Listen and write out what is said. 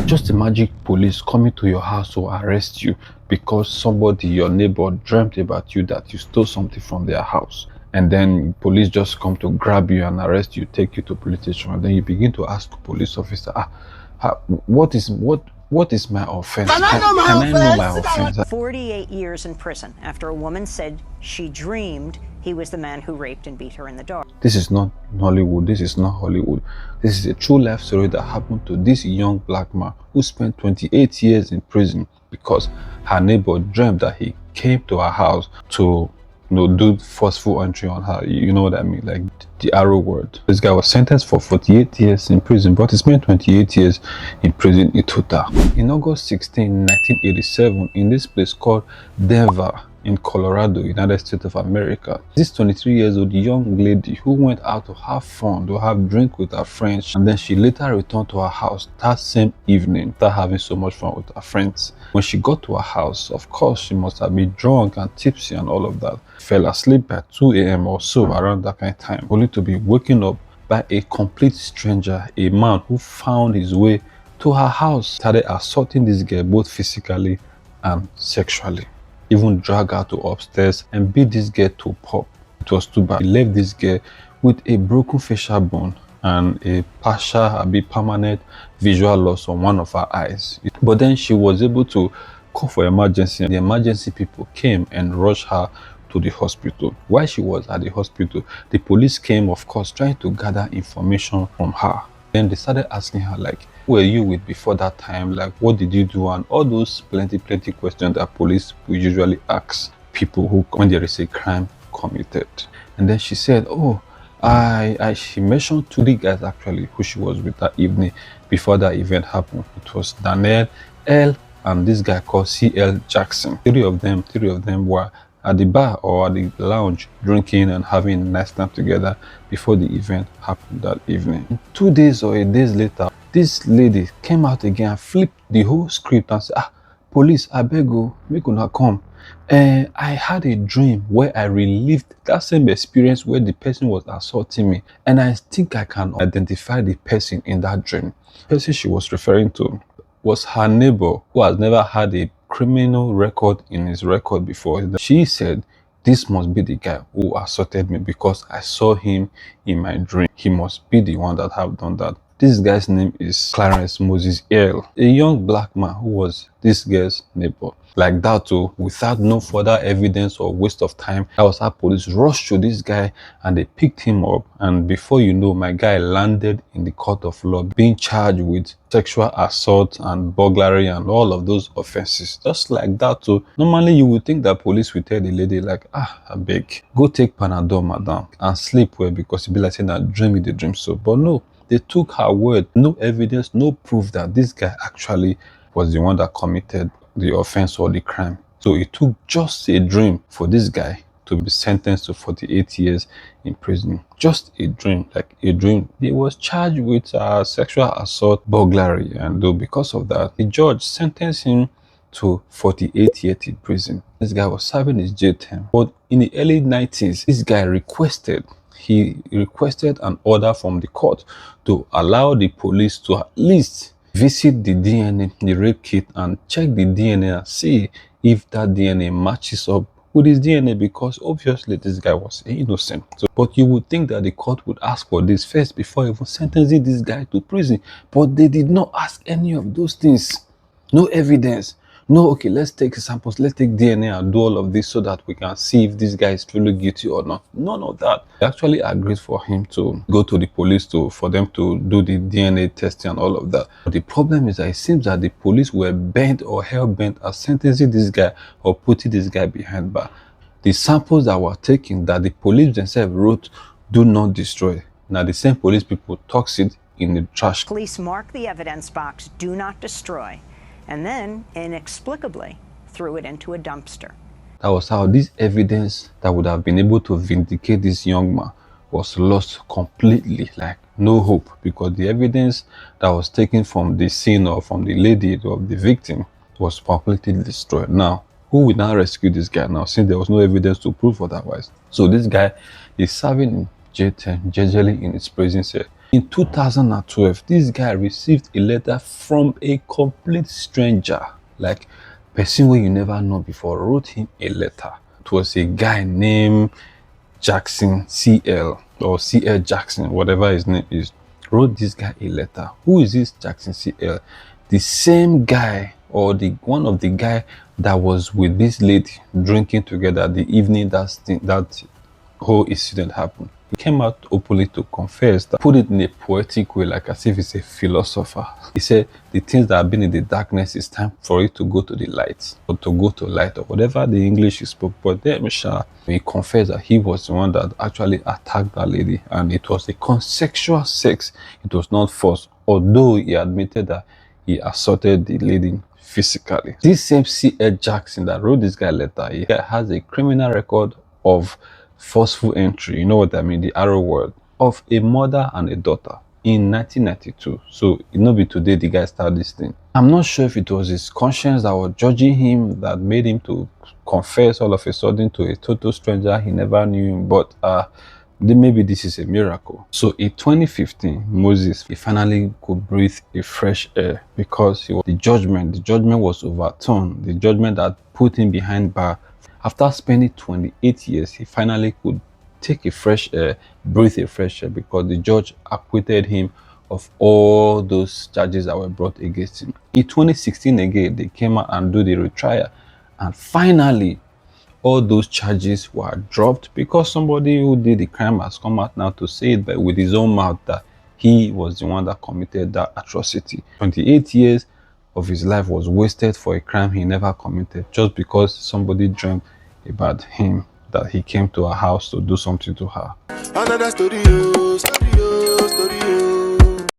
Just imagine police coming to your house to arrest you because somebody, your neighbor, dreamt about you that you stole something from their house. And then police just come to grab you and arrest you, take you to police station. And then you begin to ask the police officer, what is my offense? Can I know my offense? 48 years in prison after a woman said she dreamed he was the man who raped and beat her in the dark. This is not Hollywood. This is not Hollywood. This is a true life story that happened to this young black man who spent 28 years in prison because her neighbor dreamt that he came to her house to do forceful entry on her. You know what I mean? Like the arrow word. This guy was sentenced for 48 years in prison, but he spent 28 years in prison in total. In August 16, 1987, in this place called Denver, in Colorado, United States of America, this 23-year-old young lady who went out to have fun, to have drink with her friends, and then she later returned to her house that same evening after having so much fun with her friends. When she got to her house, of course, she must have been drunk and tipsy and all of that. Fell asleep by 2 a.m. or so, around that kind of time, only to be waken up by a complete stranger, a man who found his way to her house, started assaulting this girl both physically and sexually. Even drag her to upstairs and beat this girl to pulp. It was too bad. He left this girl with a broken facial bone and a permanent visual loss on one of her eyes. But then she was able to call for emergency. The emergency people came and rushed her to the hospital. While she was at the hospital, the police came, of course, trying to gather information from her. Then they started asking her, like, who were you with before that time? Like, what did you do? And all those plenty questions that police will usually ask people who, when there is a crime committed. And then she said, oh, she mentioned 2 guys actually who she was with that evening before that event happened. It was Daniel L. and this guy called C.L. Jackson. Three of them were at the bar or at the lounge drinking and having a nice time together before the event happened that evening. 2 days or 8 days later, this lady came out again and flipped the whole script and said, police, I beg you, make una come. I had a dream where I relived that same experience where the person was assaulting me, and I think I can identify the person in that dream. The person she was referring to was her neighbor who has never had a criminal record in his record before. She said, this must be the guy who assaulted me because I saw him in my dream. He must be the one that have done that. This guy's name is Clarence Moses, a young black man who was this girl's neighbor. Like that too, without no further evidence or waste of time, that was how police rushed to this guy and they picked him up. And before you know, my guy landed in the court of law being charged with sexual assault and burglary and all of those offenses. Just like that too. Normally you would think that police would tell the lady like, I beg, go take Panadol, madam, and sleep well, because it'd be like saying that dream is the dream so. But no, they took her word. No evidence, no proof that this guy actually was the one that committed the offense or the crime. So it took just a dream for this guy to be sentenced to 48 years in prison. Just a dream, like a dream. He was charged with sexual assault, burglary, and because of that, the judge sentenced him to 48 years in prison. This guy was serving his jail term. But in the early 90s, this guy requested an order from the court to allow the police to at least visit the DNA, the rape kit, and check the DNA and see if that DNA matches up with his DNA, because obviously this guy was innocent. So, but you would think that the court would ask for this first before even sentencing this guy to prison. But they did not ask any of those things. No evidence. No, okay, let's take samples, let's take DNA and do all of this so that we can see if this guy is truly guilty or not. None of that. They actually agreed for him to go to the police for them to do the DNA testing and all of that. But the problem is that it seems that the police were bent or hell-bent at sentencing this guy or putting this guy behind bar. The samples that were taken that the police themselves wrote, do not destroy. Now the same police people toss it in the trash. Police marked the evidence box, do not destroy, and then inexplicably threw it into a dumpster. That was how this evidence that would have been able to vindicate this young man was lost completely, like no hope, because the evidence that was taken from the scene or from the lady of the victim was completely destroyed. Now, who will now rescue this guy now, since there was no evidence to prove otherwise? So this guy is serving in jail term, jejely in his prison cell. In 2012, this guy received a letter from a complete stranger, like person who you never know before, wrote him a letter. It was a guy named Jackson CL or CL Jackson, whatever his name is, wrote this guy a letter. Who is this Jackson CL? The same guy, or the one of the guy that was with this lady drinking together the evening that whole incident happened. He came out openly to confess, that put it in a poetic way, like as if he's a philosopher. He said, the things that have been in the darkness, it's time for it to go to the light, or to go to light, or whatever the English he spoke. But then he confessed that he was the one that actually attacked that lady, and it was a consensual sex. It was not forced, although he admitted that he assaulted the lady physically. This same C.L. Jackson that wrote this guy letter, he has a criminal record of forceful entry, you know what I mean, the arrow word, of a mother and a daughter in 1992. So it not be today the guy started this thing. I'm not sure if it was his conscience that was judging him that made him to confess all of a sudden to a total stranger he never knew him, but then maybe this is a miracle. So in 2015, Moses, he finally could breathe a fresh air, because the judgment was overturned. The judgment that put him behind bar. After spending 28 years, he finally could take a fresh air, breathe a fresh air, because the judge acquitted him of all those charges that were brought against him. In 2016 again, they came out and do the retrial, and finally all those charges were dropped, because somebody who did the crime has come out now to say it with his own mouth that he was the one that committed that atrocity. 28 years of his life was wasted for a crime he never committed, just because somebody dreamt about him, that he came to her house to do something to her. Another story.